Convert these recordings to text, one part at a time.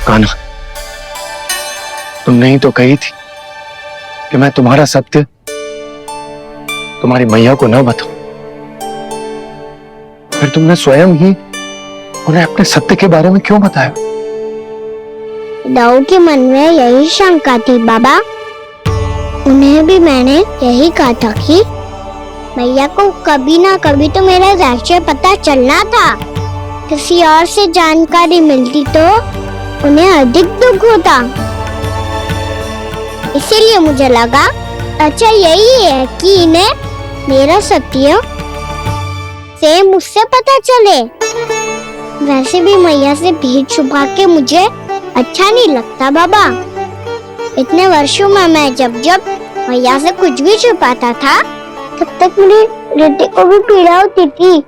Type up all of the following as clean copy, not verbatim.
कान्हा, तुमने ही तो कही थी कि मैं तुम्हारा सत्य तुम्हारी मैया को न बताऊं। फिर तुमने स्वयं ही उन्हें अपने सत्य के बारे में क्यों बताया? दाऊ के मन में यही शंका थी बाबा। उन्हें भी मैंने यही कहा था कि मैया को कभी ना कभी तो मेरा रहस्य पता चलना था। किसी और से जानकारी मिलती तो उन्हें अधिक दुख होता। इसीलिए मुझे लगा अच्छा यही है कि इन्हें मेरा सत्य से मुझसे पता चले। वैसे भी मैया से भीड़ छुपा के मुझे अच्छा नहीं लगता बाबा। इतने वर्षों में मैं जब जब मैया से कुछ भी छुपाता था तब तक मेरे हृदय को भी पीड़ा होती थी।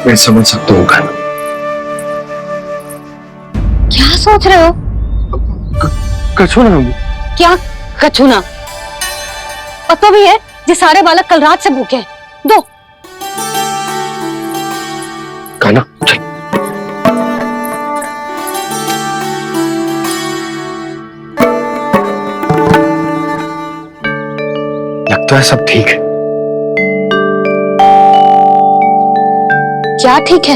मैं समझ सकता हूँ कान्हा। क्या सोच रहे हो? कछु ना। क्या कछु ना? पता भी है ये सारे बालक कल रात से भूखे हैं। दो। कान्हा चल। लगता है सब ठीक है। क्या ठीक है?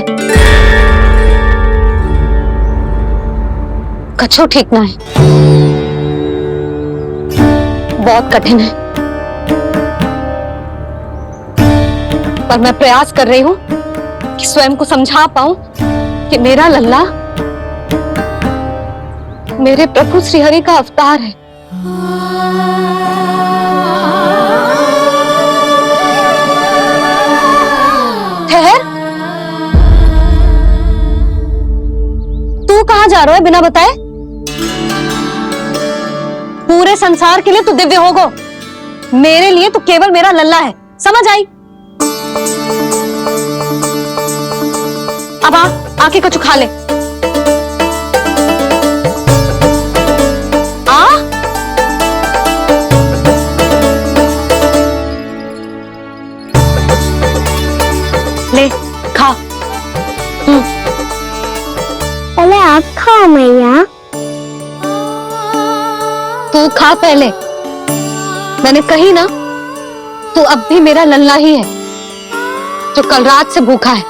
कछु ठीक ना है। बहुत कठिन है, पर मैं प्रयास कर रही हूं कि स्वयं को समझा पाऊं कि मेरा लल्ला मेरे प्रभु श्रीहरि का अवतार है। ठहर, तू कहां जा रहा है बिना बताए? पूरे संसार के लिए तू दिव्य होगो, मेरे लिए तू केवल मेरा लल्ला है। समझ आई? अब आके कुछ खा ले। आ ले खा। पहले आप खाओ मैया। तू खा पहले। मैंने कही ना, तू अब भी मेरा लल्ला ही है जो कल रात से भूखा है।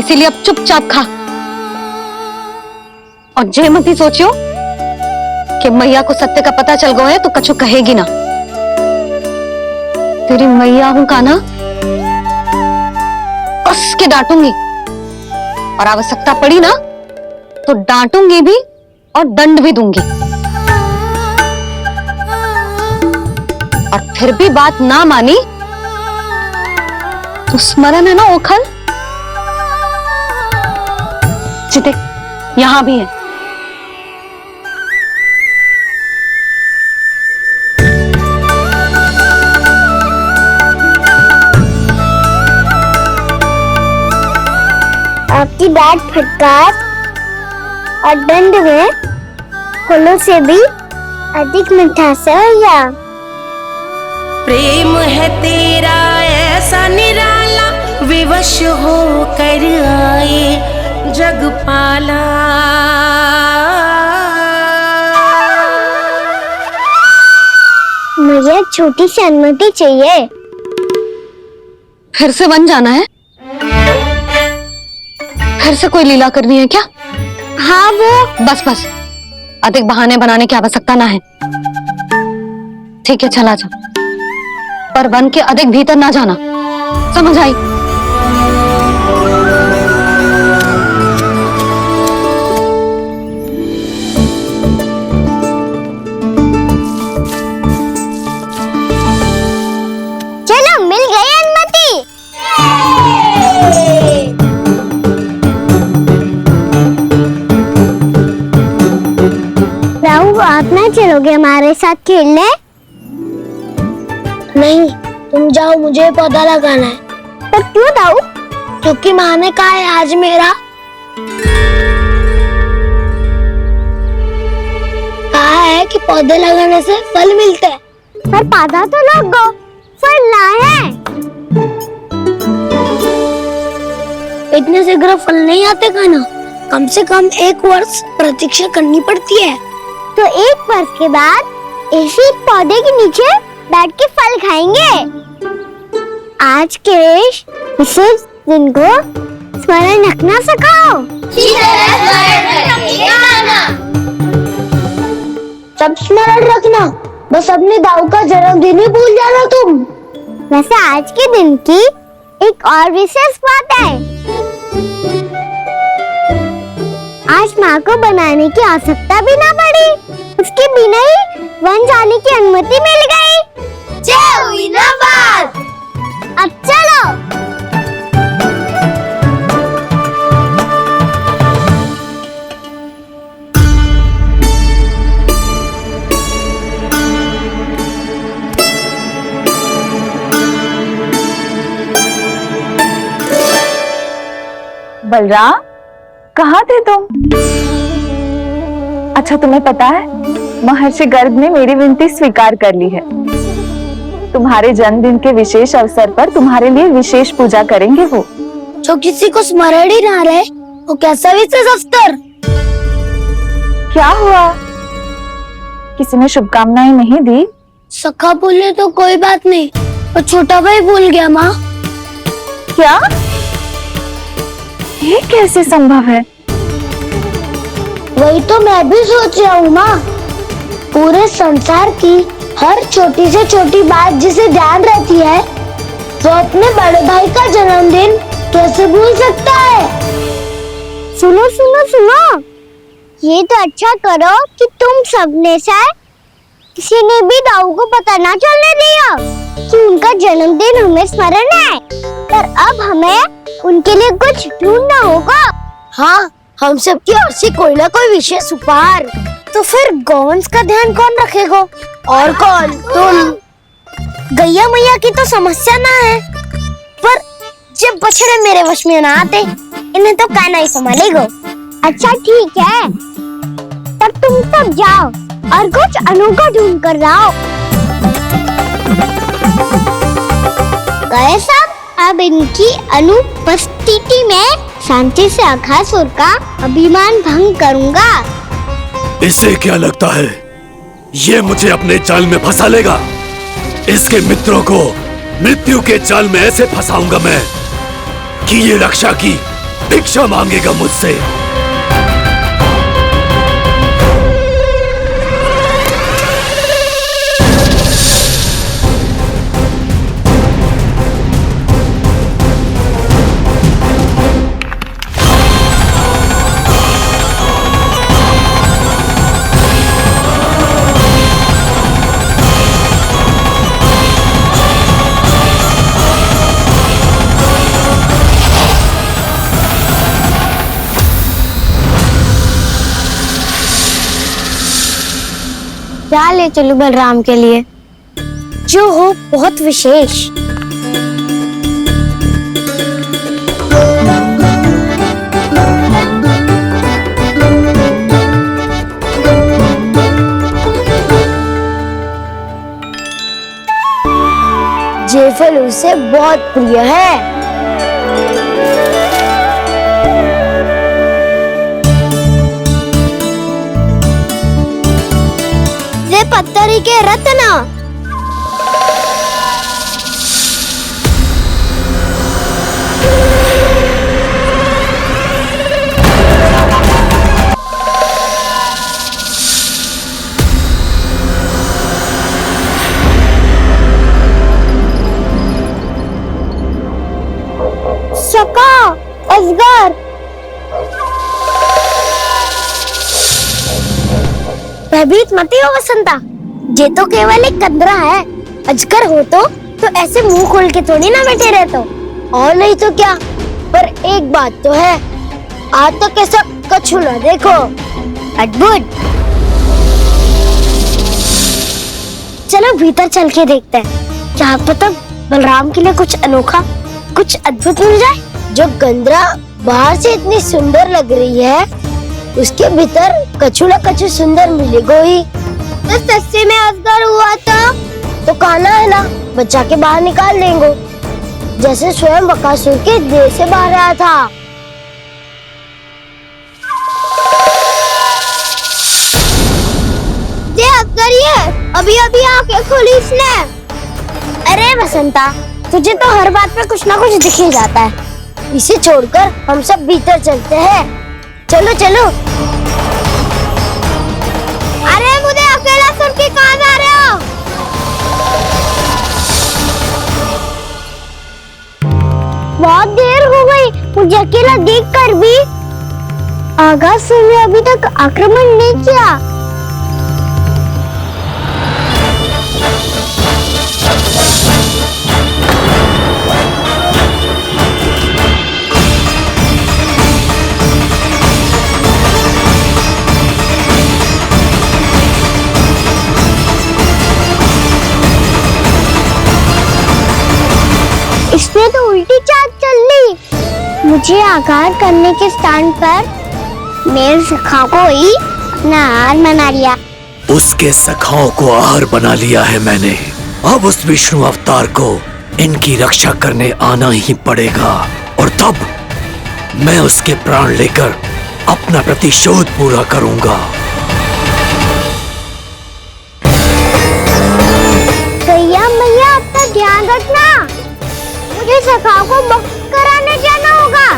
इसीलिए अब चुपचाप खा। और जे मत ही सोचियो कि मैया को सत्य का पता चल गया है तो कछु कहेगी ना। तेरी मैया हूं कान्हा, कस के डांटूंगी और आवश्यकता पड़ी ना तो डांटूंगी भी और दंड भी दूंगी। और फिर भी बात ना मानी तो स्मरण है ना ओखल? देख, यहां भी है। आपकी डांट फटकार और दंड में फूलों से भी अधिक मिठास है भैया। प्रेम है तेरा ऐसा निराला, विवश हो कर आए जगपाला। मुझे छोटी सी अनुमति चाहिए। फिर से वन जाना है? फिर से कोई लीला करनी है क्या? हाँ वो बस बस, अधिक बहाने बनाने की आवश्यकता ना है। ठीक है चला जा, पर वन के अधिक भीतर ना जाना। समझ आई? चलो मिल गई अनुमति। राहु आप ना चलोगे हमारे साथ खेलने? नहीं, तुम जाओ, मुझे पौधा लगाना है। पर क्यों दाऊ? क्योंकि माँ ने कहा है आज मेरा पौधे लगाने से फल मिलते हैं। पर पौधा तो लगो, फल ना है। इतने शीघ्र फल नहीं आते खाना, कम से कम 1 वर्ष प्रतीक्षा करनी पड़ती है। तो 1 वर्ष के बाद इसी पौधे के नीचे बैठ के फल खाएंगे। आज के विशेष दिन को स्मरण रखना सिखाओ। सब स्मरण रखना, बस अपने दाऊ का जन्मदिन ही भूल जाना तुम। वैसे आज के दिन की एक और विशेष बात है। आज माँ को बनाने की आवश्यकता भी ना पड़ी, उसके बिना ही वन जाने की अनुमति मिल गई। जय हुई ना बात। अब चलो। बलराम, कहाँ थे तुम? अच्छा, तुम्हें पता है महर्षि गर्ग ने मेरी विनती स्वीकार कर ली है। तुम्हारे जन्मदिन के विशेष अवसर पर तुम्हारे लिए विशेष पूजा करेंगे वो। जो किसी को स्मरण ही ना रहे, वो कैसा विशेष अवसर? क्या हुआ? किसी ने शुभकामनाएं नहीं दी? सखा बोले तो कोई बात नहीं, और छोटा भाई भूल गया माँ। क्या? ये कैसे संभव है? वही तो मैं भी सोच रहा हूँ माँ। पूरे संसार की हर छोटी से छोटी बात जिसे ध्यान रहती है, वो अपने बड़े भाई का जन्मदिन कैसे भूल सकता है? सुनो सुनो सुनो, ये तो अच्छा करो कि तुम सबने से किसी ने भी दाऊ को पता ना चलने दिया कि उनका जन्मदिन हमें स्मरण है। पर अब हमें उनके लिए कुछ ढूंढना होगा। हाँ, हम सबकी ओर से कोई ना कोई विशेष उपहार। तो फिर गौवंश का ध्यान कौन रखेगा? और कौन? तुम। गैया मैया की तो समस्या ना है, पर जब बछड़े मेरे वश में ना आते, इन्हें तो कान्हा ही संभालेगा। अच्छा ठीक है, तब तुम सब जाओ और कुछ अनोखा ढूंढ कर लाओ। गए सब। अब इनकी अनुपस्थिति में शांति से अघासुर का अभिमान भंग करूंगा। इसे क्या लगता है ये मुझे अपने जाल में फंसा लेगा? इसके मित्रों को मृत्यु के जाल में ऐसे फंसाऊंगा मैं कि ये रक्षा की भिक्षा मांगेगा मुझसे। क्या ले चलूं बलराम के लिए, जो हो बहुत विशेष। ये फल उसे बहुत प्रिय है। पत्थरी के रत्न। सका, अजगर। भयभीत मत हो वसंता, ये तो केवल एक कंदरा है। अजगर हो तो ऐसे मुंह खोल के थोड़ी ना बैठे रहते हो। और नहीं तो क्या, पर एक बात तो है, आज तक ऐसा कछु ना देखो। अद्भुत। चलो भीतर चल के देखते हैं, क्या पता बलराम के लिए कुछ अनोखा, कुछ अद्भुत मिल जाए। जो गंदरा बाहर से इतनी सुंदर लग रही है, उसके भीतर कछु ना कछु सुंदर मिलेगा ही। तो सस्ते में अजगर हुआ तो काना है ना, बच्चा के बाहर निकाल देंगे, जैसे स्वयं बकासुर के देह से बाहर आया था। ये अजगर ये अभी अभी आके खोली इसने। अरे बसंता, तुझे तो हर बात पे कुछ ना कुछ दिख ही जाता है। इसे छोड़कर हम सब भीतर चलते हैं। चलो चलो। अरे मुझे अकेला सुन के कहाँ जा रहे हो? बहुत देर हो गई मुझे अकेला देखकर भी। आगासुर ने अभी तक आक्रमण नहीं किया। इसने तो उल्टी चाल चल ली। मुझे आघात करने के स्थान पर मेरे सखा को ही अपना आहार बना लिया। उसके सखाओं को आहार बना लिया है मैंने। अब उस विष्णु अवतार को इनकी रक्षा करने आना ही पड़ेगा, और तब मैं उसके प्राण लेकर अपना प्रतिशोध पूरा करूंगा। गैया मैया, अपना ध्यान रखना। मुझे सखा को मुक्त कराने जाना होगा।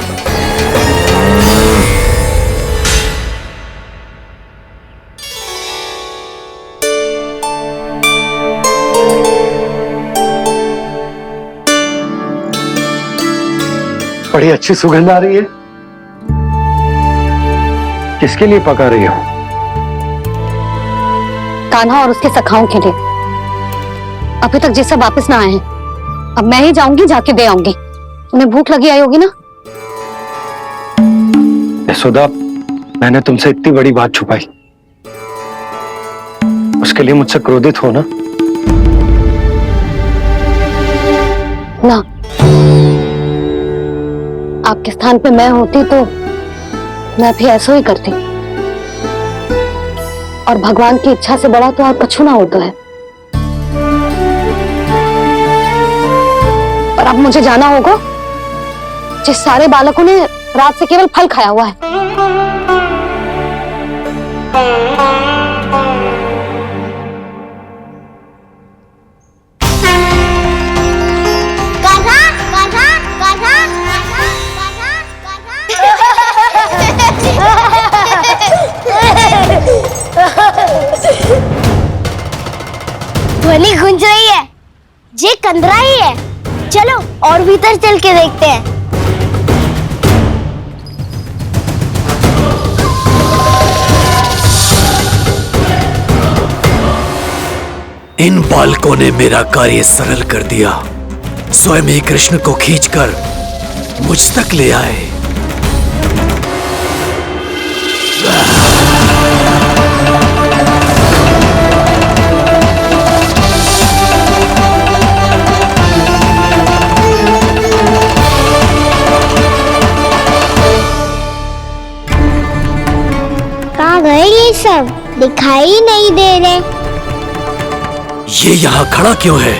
बड़ी अच्छी सुगंध आ रही है। किसके लिए पका रही हो? कान्हा और उसके सखाओं के लिए। अभी तक जैसा वापस ना आए हैं, अब मैं ही जाऊंगी, जाके दे आऊंगी। उन्हें भूख लगी आई होगी ना। यशोदा, मैंने तुमसे इतनी बड़ी बात छुपाई, उसके लिए मुझसे क्रोधित हो ना? ना, आपके स्थान पे मैं होती तो मैं भी ऐसा ही करती। और भगवान की इच्छा से बड़ा तो और कछु ना होता है। पर अब मुझे जाना होगा। जिस सारे बालकों ने रात से केवल फल खाया हुआ है। कान्हा, कान्हा, कान्हा, ध्वनि गूंज रही है। ये कंदरा ही है। चलो और भीतर चल के देखते हैं। इन बालकों ने मेरा कार्य सरल कर दिया। स्वयं ही कृष्ण को खींचकर मुझ तक ले आए। कहाँ गए ये सब? दिखाई नहीं दे रहे। ये यहाँ खड़ा क्यों है?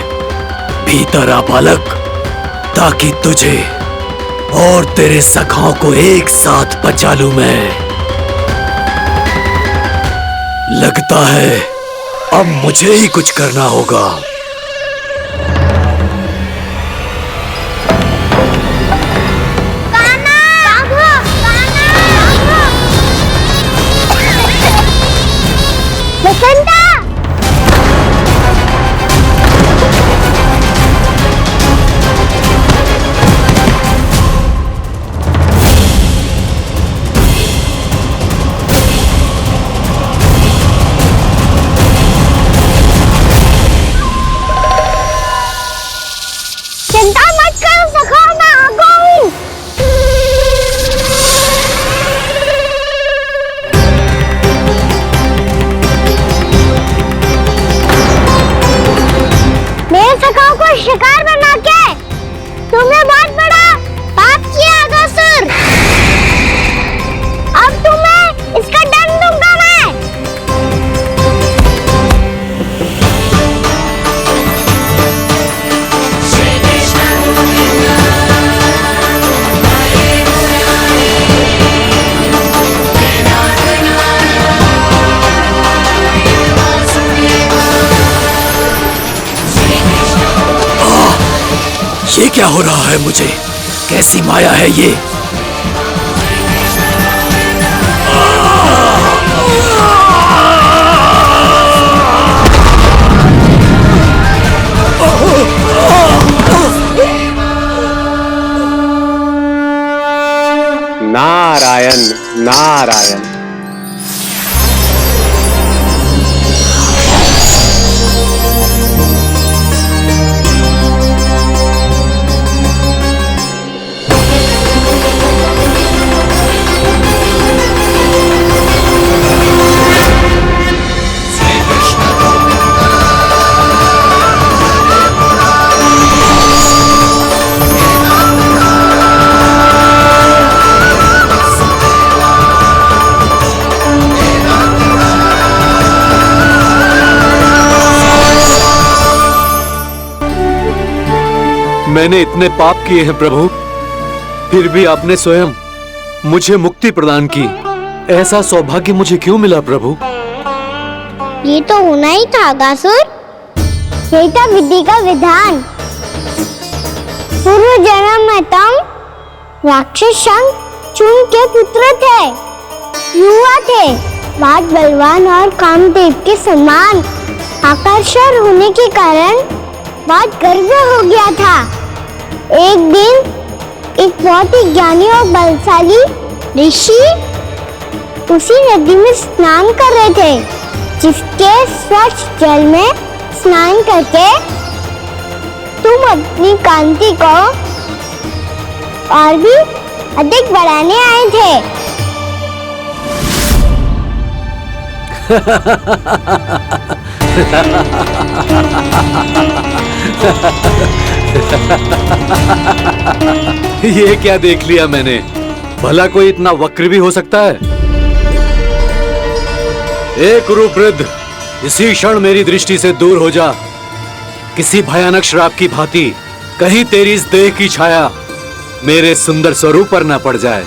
भीतर आ बालक, ताकि तुझे और तेरे सखाओं को एक साथ बचा लूं मैं। लगता है अब मुझे ही कुछ करना होगा। बसंता! ये क्या हो रहा है मुझे? कैसी माया है ये? नारायण नारायण। मैंने इतने पाप किए हैं प्रभु, फिर भी आपने स्वयं मुझे मुक्ति प्रदान की। ऐसा सौभाग्य मुझे क्यों मिला प्रभु? ये तो होना ही था अगासुर। यही था विधि का विधान। पूर्व जन्म में तुम राक्षस शंखचूड़ के पुत्र थे, युवा थे, बहुत बलवान और कामदेव के समान आकर्षण होने के कारण बहुत गर्व हो गया था। एक दिन एक बहुत ही ज्ञानी और बलशाली ऋषि उसी नदी में स्नान कर रहे थे, जिसके स्वच्छ जल में स्नान करके तुम अपनी कांति को और भी अधिक बढ़ाने आए थे। ये क्या देख लिया मैंने? भला कोई इतना वक्र भी हो सकता है? ए कुरुवृद्ध, इसी क्षण मेरी दृष्टि से दूर हो जा। किसी भयानक श्राप की भांति कहीं तेरी इस देह की छाया मेरे सुंदर स्वरूप पर न पड़ जाए।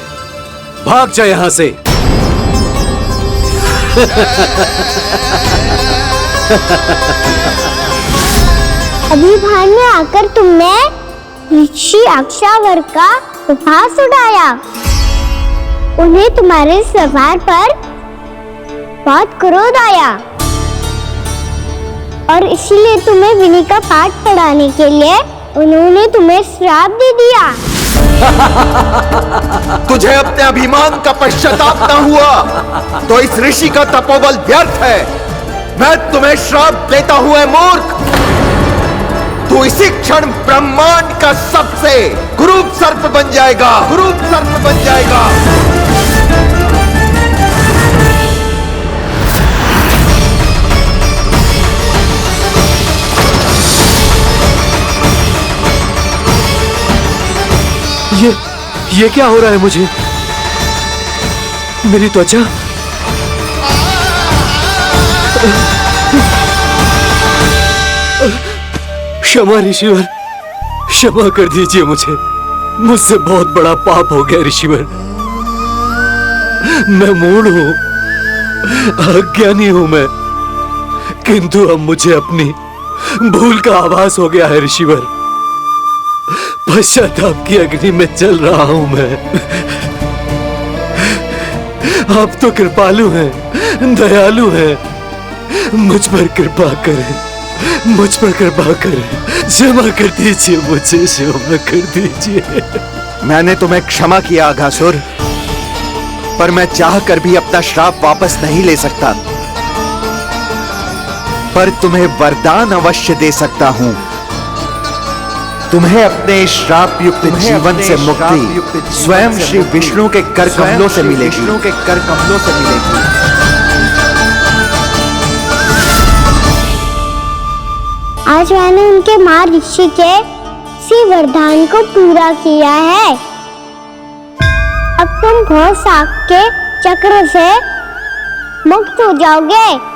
भाग जा यहां से। अभी भान में आकर तुमने ऋषि अक्षावर का उपहास उड़ाया। उन्हें तुम्हारे स्वभाव पर बहुत क्रोध आया और इसीलिए तुम्हें विधि का पाठ पढ़ाने के लिए उन्होंने तुम्हें श्राप दे दिया। तुझे अपने अभिमान का पश्चाताप न हुआ तो इस ऋषि का तपोबल व्यर्थ है। मैं तुम्हें श्राप देता हुआ मूर्ख, तू इसी क्षण ब्रह्मांड का सबसे कुरूप सर्प बन जाएगा, कुरूप सर्प बन जाएगा। ये क्या हो रहा है मुझे? मेरी त्वचा क्षमा ऋषिवर, क्षमा कर दीजिए मुझे। मुझसे बहुत बड़ा पाप हो गया ऋषिवर। मैं मूढ़ हूं, अज्ञानी हूं मैं, किंतु अब मुझे अपनी भूल का आभास हो गया है ऋषिवर। पश्चाताप की अग्नि में जल रहा हूं मैं। आप तो कृपालु हैं, दयालु हैं, मुझ पर कृपा करें, मुझ पर कृपा करें। क्षमा कर दीजिए मुझे, क्षमा कर दीजिए। मैंने तुम्हें क्षमा किया अघासुर, पर मैं चाहकर भी अपना श्राप वापस नहीं ले सकता। पर तुम्हें वरदान अवश्य दे सकता हूं। तुम्हें अपने श्राप युक्त जीवन से मुक्ति स्वयं श्री विष्णु के कर कमलों से मिलेगी, विष्णु के कर कमलों से मिलेगी। आज मैंने उनके मां ऋषि के इसी वरदान को पूरा किया है। अब तुम घोर साग के चक्र से मुक्त हो जाओगे।